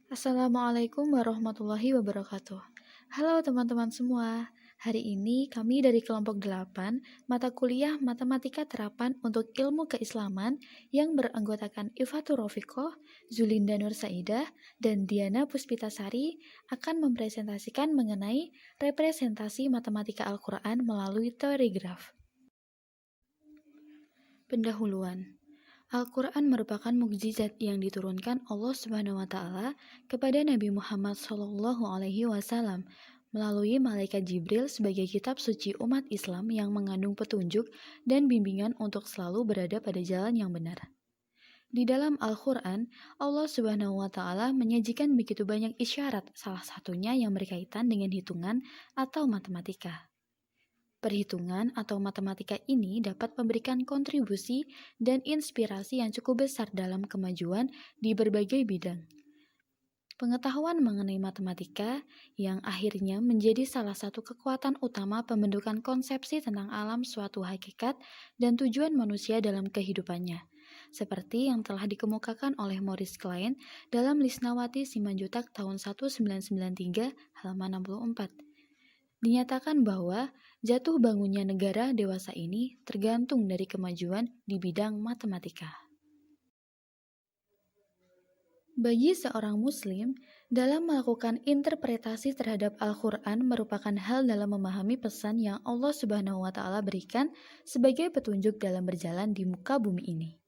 Assalamualaikum warahmatullahi wabarakatuh. Halo teman-teman semua. Hari ini kami dari kelompok 8 mata kuliah Matematika Terapan untuk Ilmu Keislaman yang beranggotakan Ifatur Rofiqoh, Zulinda Nur Saidah, dan Diana Puspitasari akan mempresentasikan mengenai representasi matematika Al-Quran melalui teori graf. Pendahuluan. Al-Quran merupakan mukjizat yang diturunkan Allah Subhanahu wa Ta'ala kepada Nabi Muhammad SAW melalui malaikat Jibril sebagai kitab suci umat Islam yang mengandung petunjuk dan bimbingan untuk selalu berada pada jalan yang benar. Di dalam Al-Quran, Allah Subhanahu wa Ta'ala menyajikan begitu banyak isyarat, salah satunya yang berkaitan dengan hitungan atau matematika. Perhitungan atau matematika ini dapat memberikan kontribusi dan inspirasi yang cukup besar dalam kemajuan di berbagai bidang. Pengetahuan mengenai matematika yang akhirnya menjadi salah satu kekuatan utama pembentukan konsepsi tentang alam suatu hakikat dan tujuan manusia dalam kehidupannya, seperti yang telah dikemukakan oleh Maurice Klein dalam Lisnawati Simanjuntak tahun 1993 halaman 64. Dinyatakan bahwa jatuh bangunnya negara dewasa ini tergantung dari kemajuan di bidang matematika. Bagi seorang muslim, dalam melakukan interpretasi terhadap Al-Quran merupakan hal dalam memahami pesan yang Allah Subhanahu wa Ta'ala berikan sebagai petunjuk dalam berjalan di muka bumi ini.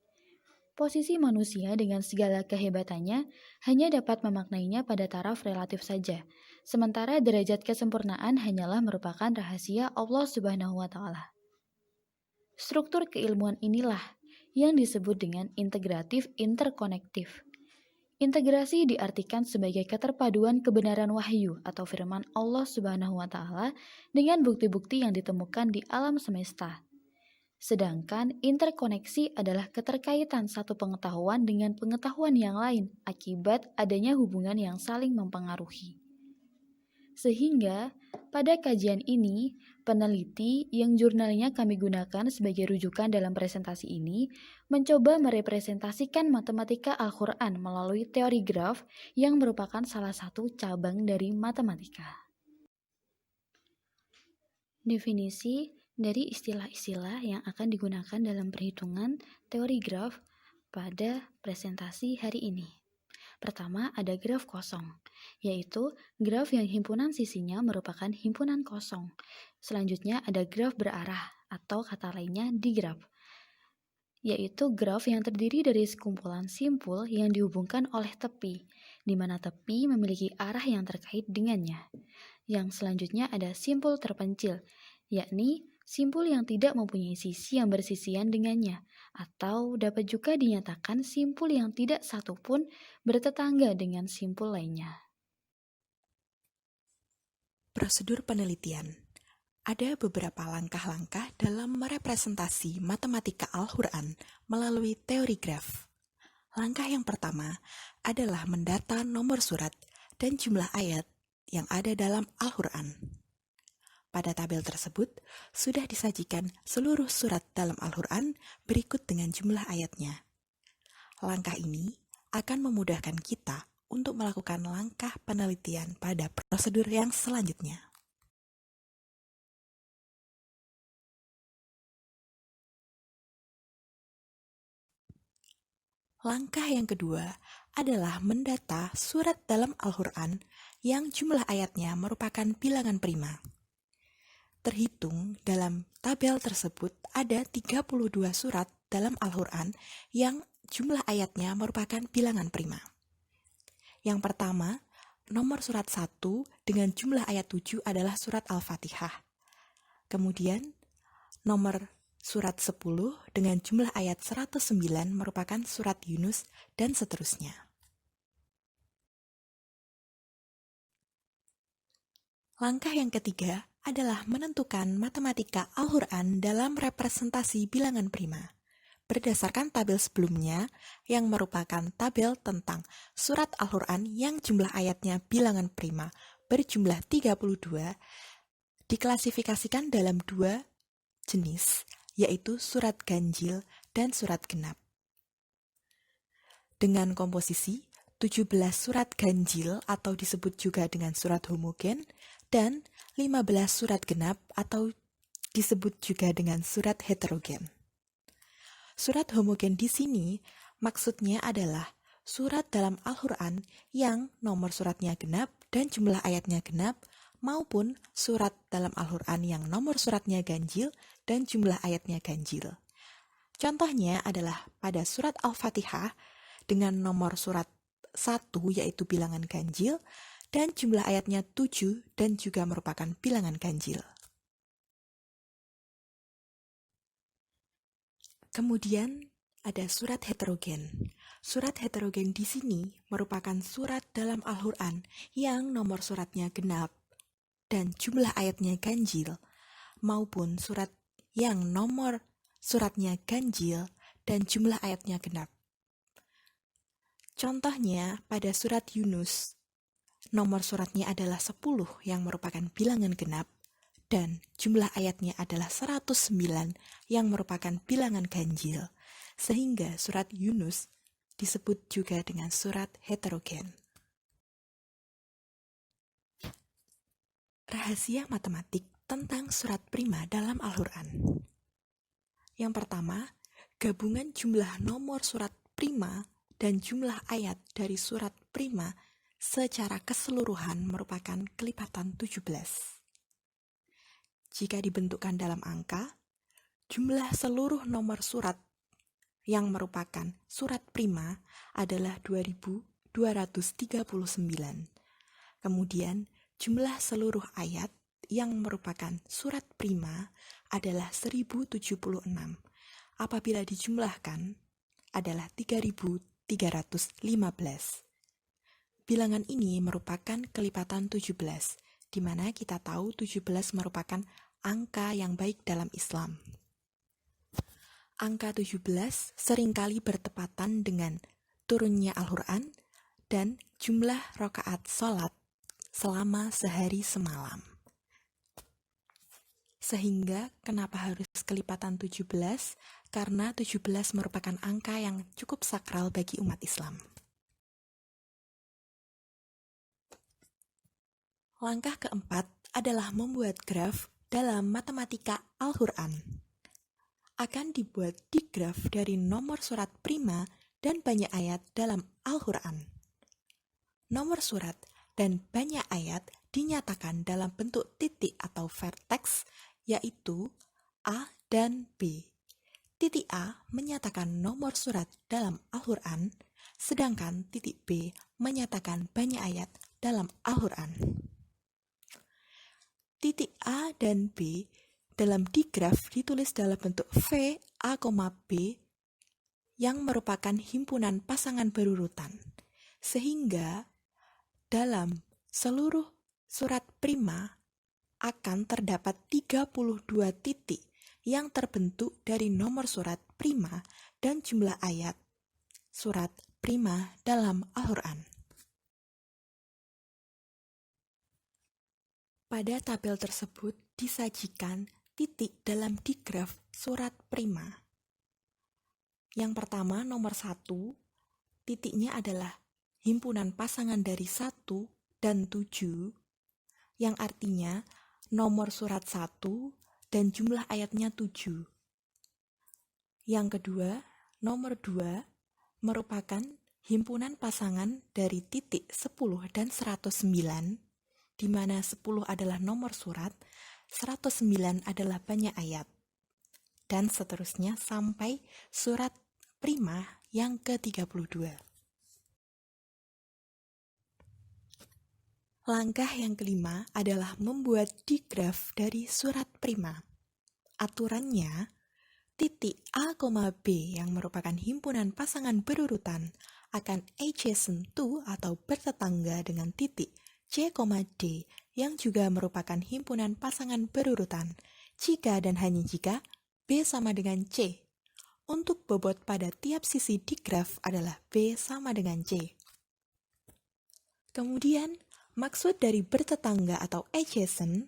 Posisi manusia dengan segala kehebatannya hanya dapat memaknainya pada taraf relatif saja, sementara derajat kesempurnaan hanyalah merupakan rahasia Allah Subhanahu wa Ta'ala. Struktur keilmuan inilah yang disebut dengan integratif interkonektif. Integrasi diartikan sebagai keterpaduan kebenaran wahyu atau firman Allah Subhanahu wa Ta'ala dengan bukti-bukti yang ditemukan di alam semesta. Sedangkan interkoneksi adalah keterkaitan satu pengetahuan dengan pengetahuan yang lain akibat adanya hubungan yang saling mempengaruhi. Sehingga, pada kajian ini, peneliti yang jurnalnya kami gunakan sebagai rujukan dalam presentasi ini mencoba merepresentasikan matematika Al-Quran melalui teori graf yang merupakan salah satu cabang dari matematika. Definisi dari istilah-istilah yang akan digunakan dalam perhitungan teori graf pada presentasi hari ini. Pertama, ada graf kosong, yaitu graf yang himpunan sisinya merupakan himpunan kosong. Selanjutnya ada graf berarah, atau kata lainnya digraf, yaitu graf yang terdiri dari sekumpulan simpul yang dihubungkan oleh tepi, di mana tepi memiliki arah yang terkait dengannya. Yang selanjutnya ada simpul terpencil, yakni simpul yang tidak mempunyai sisi yang bersisian dengannya, atau dapat juga dinyatakan simpul yang tidak satupun bertetangga dengan simpul lainnya. Prosedur penelitian. Ada beberapa langkah-langkah dalam merepresentasi matematika Al-Quran melalui teori graf. Langkah yang pertama adalah mendata nomor surat dan jumlah ayat yang ada dalam Al-Quran. Pada tabel tersebut, sudah disajikan seluruh surat dalam Al-Quran berikut dengan jumlah ayatnya. Langkah ini akan memudahkan kita untuk melakukan langkah penelitian pada prosedur yang selanjutnya. Langkah yang kedua adalah mendata surat dalam Al-Quran yang jumlah ayatnya merupakan bilangan prima. Terhitung dalam tabel tersebut ada 32 surat dalam Al-Quran yang jumlah ayatnya merupakan bilangan prima. Yang pertama, nomor surat 1 dengan jumlah ayat 7 adalah surat Al-Fatihah. Kemudian, nomor surat 10 dengan jumlah ayat 109 merupakan surat Yunus, dan seterusnya. Langkah yang ketiga adalah menentukan matematika Al-Quran dalam representasi bilangan prima. Berdasarkan tabel sebelumnya yang merupakan tabel tentang surat Al-Quran yang jumlah ayatnya bilangan prima berjumlah 32, diklasifikasikan dalam dua jenis, yaitu surat ganjil dan surat genap. Dengan komposisi 17 surat ganjil atau disebut juga dengan surat homogen, dan 15 surat genap atau disebut juga dengan surat heterogen. Surat homogen di sini maksudnya adalah surat dalam Al-Quran yang nomor suratnya genap dan jumlah ayatnya genap, maupun surat dalam Al-Quran yang nomor suratnya ganjil dan jumlah ayatnya ganjil. Contohnya adalah pada surat Al-Fatihah dengan nomor surat 1 yaitu bilangan ganjil dan jumlah ayatnya 7 dan juga merupakan bilangan ganjil. Kemudian ada surat heterogen. Surat heterogen di sini merupakan surat dalam Al-Quran yang nomor suratnya genap dan jumlah ayatnya ganjil, maupun surat yang nomor suratnya ganjil dan jumlah ayatnya genap. Contohnya pada surat Yunus, nomor suratnya adalah 10 yang merupakan bilangan genap, dan jumlah ayatnya adalah 109 yang merupakan bilangan ganjil, sehingga surat Yunus disebut juga dengan surat heterogen. Rahasia matematik tentang surat prima dalam Al-Quran. Yang pertama, gabungan jumlah nomor surat prima dan jumlah ayat dari surat prima secara keseluruhan merupakan kelipatan 17. Jika dibentukkan dalam angka, jumlah seluruh nomor surat yang merupakan surat prima adalah 2239. Kemudian, jumlah seluruh ayat yang merupakan surat prima adalah 1076. Apabila dijumlahkan adalah 3315. Bilangan ini merupakan kelipatan 17, di mana kita tahu 17 merupakan angka yang baik dalam Islam. Angka 17 seringkali bertepatan dengan turunnya Al-Quran dan jumlah rakaat sholat selama sehari semalam. Sehingga kenapa harus kelipatan 17? Karena 17 merupakan angka yang cukup sakral bagi umat Islam. Langkah keempat adalah membuat graf dalam matematika Al-Quran. Akan dibuat digraf dari nomor surat prima dan banyak ayat dalam Al-Quran. Nomor surat dan banyak ayat dinyatakan dalam bentuk titik atau vertex, yaitu A dan B. Titik A menyatakan nomor surat dalam Al-Quran, sedangkan titik B menyatakan banyak ayat dalam Al-Quran. Titik A dan B dalam digraf ditulis dalam bentuk V, A, B yang merupakan himpunan pasangan berurutan, sehingga dalam seluruh surat prima akan terdapat 32 titik yang terbentuk dari nomor surat prima dan jumlah ayat surat prima dalam Al-Quran. Pada tabel tersebut disajikan titik dalam digraf surat prima. Yang pertama, nomor 1, titiknya adalah himpunan pasangan dari 1 dan 7, yang artinya nomor surat 1 dan jumlah ayatnya 7. Yang kedua, nomor 2 merupakan himpunan pasangan dari titik 10 dan 109, di mana 10 adalah nomor surat, 109 adalah banyak ayat, dan seterusnya sampai surat prima yang ke-32. Langkah yang kelima adalah membuat digraf dari surat prima. Aturannya, titik A, B yang merupakan himpunan pasangan berurutan akan adjacent to atau bertetangga dengan titik C, D yang juga merupakan himpunan pasangan berurutan jika dan hanya jika B sama dengan C. Untuk bobot pada tiap sisi digraf adalah B sama dengan C. Kemudian, maksud dari bertetangga atau adjacent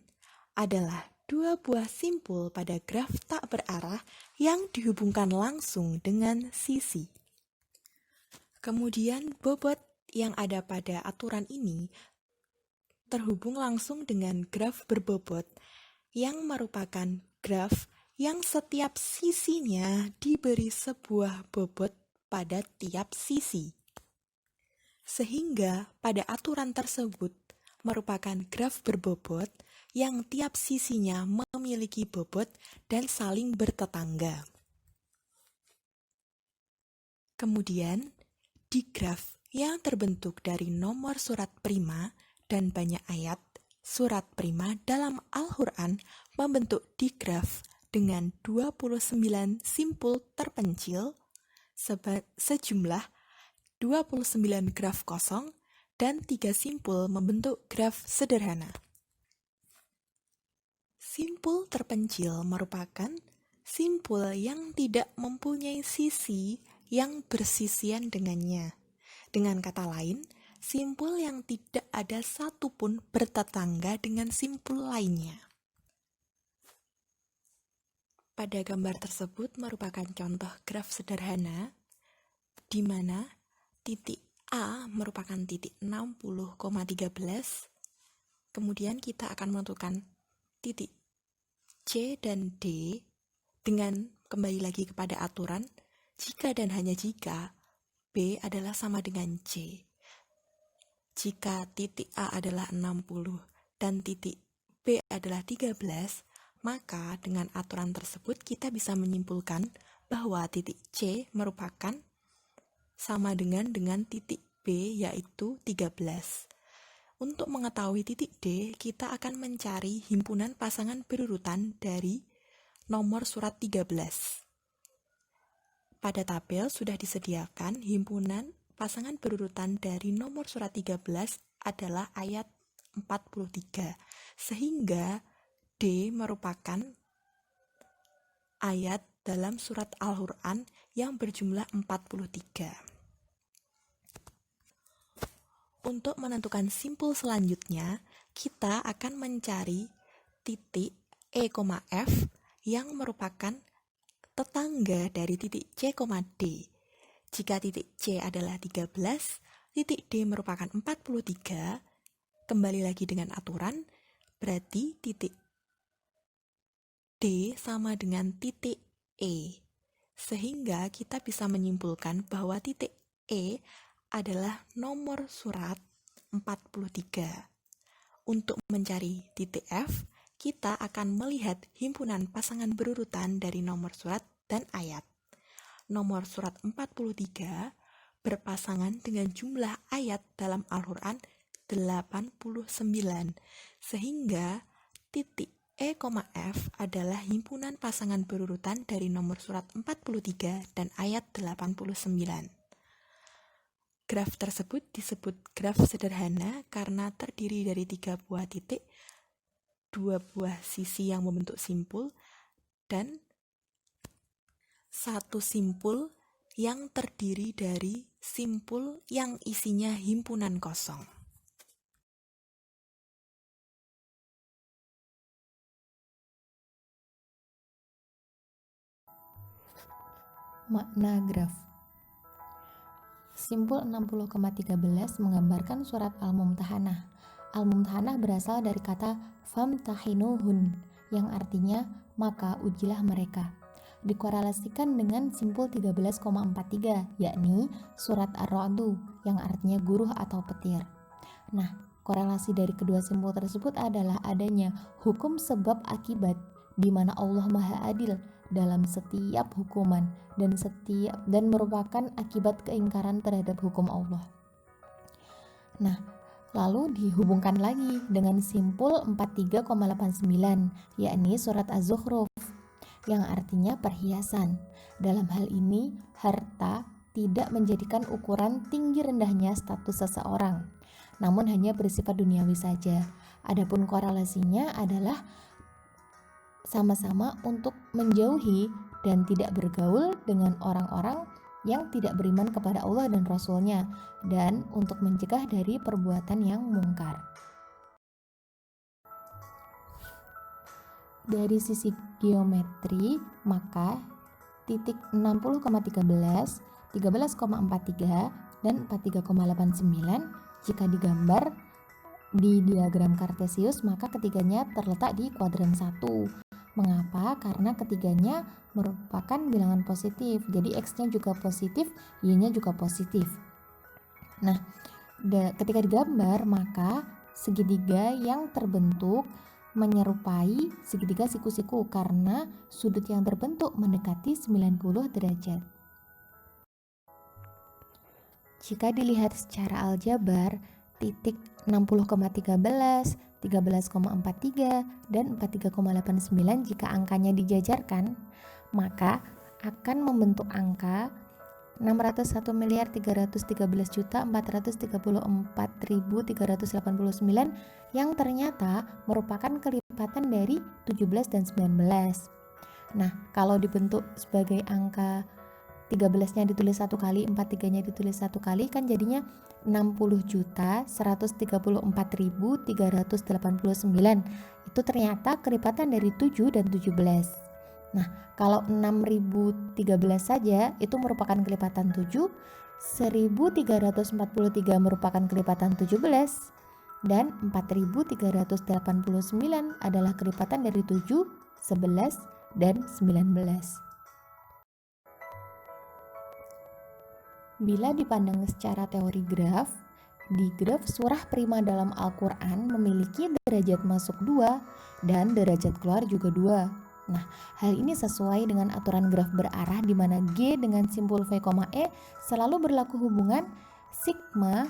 adalah dua buah simpul pada graf tak berarah yang dihubungkan langsung dengan sisi. Kemudian bobot yang ada pada aturan ini terhubung langsung dengan graf berbobot yang merupakan graf yang setiap sisinya diberi sebuah bobot pada tiap sisi. Sehingga pada aturan tersebut merupakan graf berbobot yang tiap sisinya memiliki bobot dan saling bertetangga. Kemudian, di graf yang terbentuk dari nomor surat prima dan banyak ayat, surat prima dalam Al-Quran membentuk digraf dengan 29 simpul terpencil sejumlah 29 graf kosong dan 3 simpul membentuk graf sederhana. Simpul terpencil merupakan simpul yang tidak mempunyai sisi yang bersisian dengannya. Dengan kata lain, simpul yang tidak ada satupun bertetangga dengan simpul lainnya. Pada gambar tersebut merupakan contoh graf sederhana di mana titik A merupakan titik 60,13. Kemudian kita akan menentukan titik C dan D dengan kembali lagi kepada aturan jika dan hanya jika B adalah sama dengan C. Jika titik A adalah 60 dan titik B adalah 13, maka dengan aturan tersebut kita bisa menyimpulkan bahwa titik C merupakan sama dengan titik B yaitu 13. Untuk mengetahui titik D, kita akan mencari himpunan pasangan berurutan dari nomor surat 13. Pada tabel sudah disediakan himpunan pasangan berurutan dari nomor surat 13 adalah ayat 43, sehingga D merupakan ayat dalam surat Al-Quran yang berjumlah 43. Untuk menentukan simpul selanjutnya, kita akan mencari titik E, F yang merupakan tetangga dari titik C, D. Jika titik C adalah 13, titik D merupakan 43, kembali lagi dengan aturan, berarti titik D sama dengan titik E. Sehingga kita bisa menyimpulkan bahwa titik E adalah nomor surat 43. Untuk mencari titik F, kita akan melihat himpunan pasangan berurutan dari nomor surat dan ayat. Nomor surat 43 berpasangan dengan jumlah ayat dalam Al-Quran 89, sehingga titik E, F adalah himpunan pasangan berurutan dari nomor surat 43 dan ayat 89. Graf tersebut disebut graf sederhana karena terdiri dari 3 buah titik, 2 buah sisi yang membentuk simpul, dan 1 simpul yang terdiri dari simpul yang isinya himpunan kosong. Makna graf. Simpul 60,13 menggambarkan surat Al-Mumtahanah. Al-Mumtahanah berasal dari kata famtahinuhun yang artinya maka ujilah mereka. Dikorelasikan dengan simpul 13,43 yakni surat Ar-Ra'du yang artinya guruh atau petir. Nah, korelasi dari kedua simpul tersebut adalah adanya hukum sebab akibat di mana Allah Maha Adil dalam setiap hukuman dan merupakan akibat keingkaran terhadap hukum Allah. Nah, lalu dihubungkan lagi dengan simpul 43,89 yakni surat Az-Zukhruf yang artinya perhiasan. Dalam hal ini, harta tidak menjadikan ukuran tinggi rendahnya status seseorang, namun hanya bersifat duniawi saja. Adapun korelasinya adalah sama-sama untuk menjauhi dan tidak bergaul dengan orang-orang yang tidak beriman kepada Allah dan Rasul-Nya, dan untuk mencegah dari perbuatan yang mungkar. Dari sisi geometri, maka titik 60,13, 13,43, dan 43,89 jika digambar di diagram Kartesius, maka ketiganya terletak di kuadran 1. Mengapa? Karena ketiganya merupakan bilangan positif. Jadi X-nya juga positif, Y-nya juga positif. Nah, ketika digambar, maka segitiga yang terbentuk menyerupai segitiga siku-siku karena sudut yang terbentuk mendekati 90 derajat. Jika dilihat secara aljabar, titik 60,13, 13,43, dan 43,89 jika angkanya dijajarkan, maka akan membentuk angka 601.313.434.389 yang ternyata merupakan kelipatan dari 17 dan 19. Nah, kalau dibentuk sebagai angka 13-nya ditulis satu kali, 43-nya ditulis satu kali, kan jadinya 60.134.389. Itu ternyata kelipatan dari 7 dan 17. Nah, kalau 6.013 saja itu merupakan kelipatan 7, 1.343 merupakan kelipatan 17, dan 4.389 adalah kelipatan dari 7, 11, dan 19. Bila dipandang secara teori graf, di graf surah prima dalam Al-Quran memiliki derajat masuk 2 dan derajat keluar juga 2. Nah, hal ini sesuai dengan aturan graf berarah di mana G dengan simbol V, E selalu berlaku hubungan sigma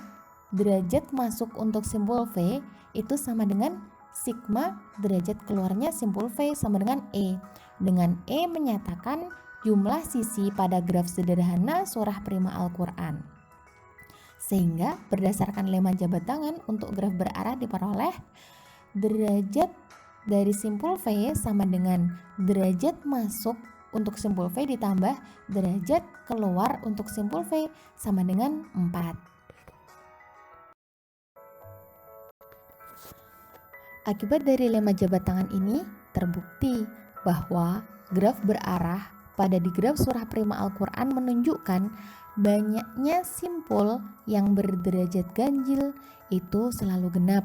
derajat masuk untuk simbol V itu sama dengan sigma derajat keluarnya simbol V sama dengan E. Dengan E menyatakan jumlah sisi pada graf sederhana surah prima Al-Quran. Sehingga berdasarkan lema jabat tangan untuk graf berarah diperoleh derajat dari simbol V sama dengan derajat masuk untuk simbol V ditambah derajat keluar untuk simbol V sama dengan 4. Akibat dari lema jabat tangan ini terbukti bahwa graf berarah pada di graf surah prima Al-Quran menunjukkan banyaknya simpul yang berderajat ganjil itu selalu genap.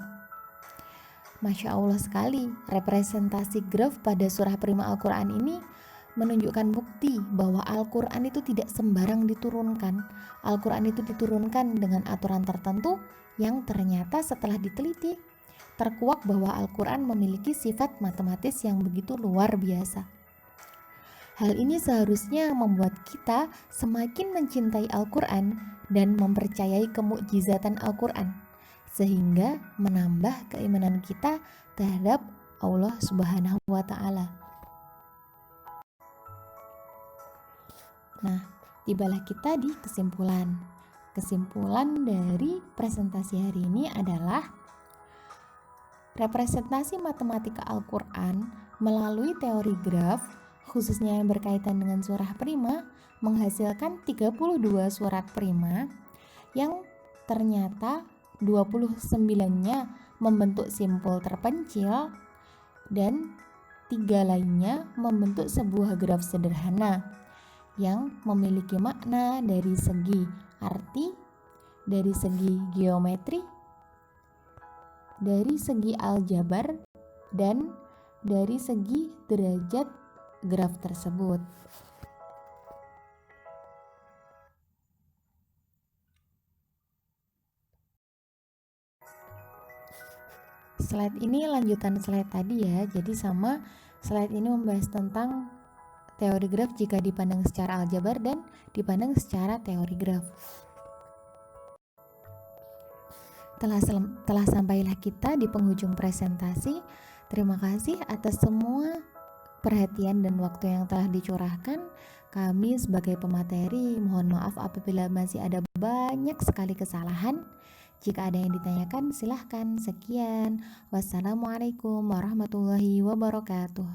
Masya Allah sekali, representasi graf pada surah prima Al-Quran ini menunjukkan bukti bahwa Al-Quran itu tidak sembarang diturunkan. Al-Quran itu diturunkan dengan aturan tertentu yang ternyata setelah diteliti terkuak bahwa Al-Quran memiliki sifat matematis yang begitu luar biasa. Hal ini seharusnya membuat kita semakin mencintai Al-Quran dan mempercayai kemukjizatan Al-Quran, sehingga menambah keimanan kita terhadap Allah Subhanahu wa Ta'ala. Nah, tibalah kita di kesimpulan. Kesimpulan dari presentasi hari ini adalah representasi matematika Al-Quran melalui teori graf khususnya yang berkaitan dengan surah prima menghasilkan 32 surat prima yang ternyata 29-nya membentuk simpul terpencil dan 3 lainnya membentuk sebuah graf sederhana yang memiliki makna dari segi arti, dari segi geometri, dari segi aljabar, dan dari segi derajat graf tersebut. Slide ini lanjutan slide tadi ya, jadi sama slide ini membahas tentang teori graf jika dipandang secara aljabar dan dipandang secara teori graf. Telah sampailah kita di penghujung presentasi. Terima kasih atas semua perhatian dan waktu yang telah dicurahkan. Kami sebagai pemateri mohon maaf apabila masih ada banyak sekali kesalahan. Jika ada yang ditanyakan silahkan. Sekian. Wassalamualaikum warahmatullahi wabarakatuh.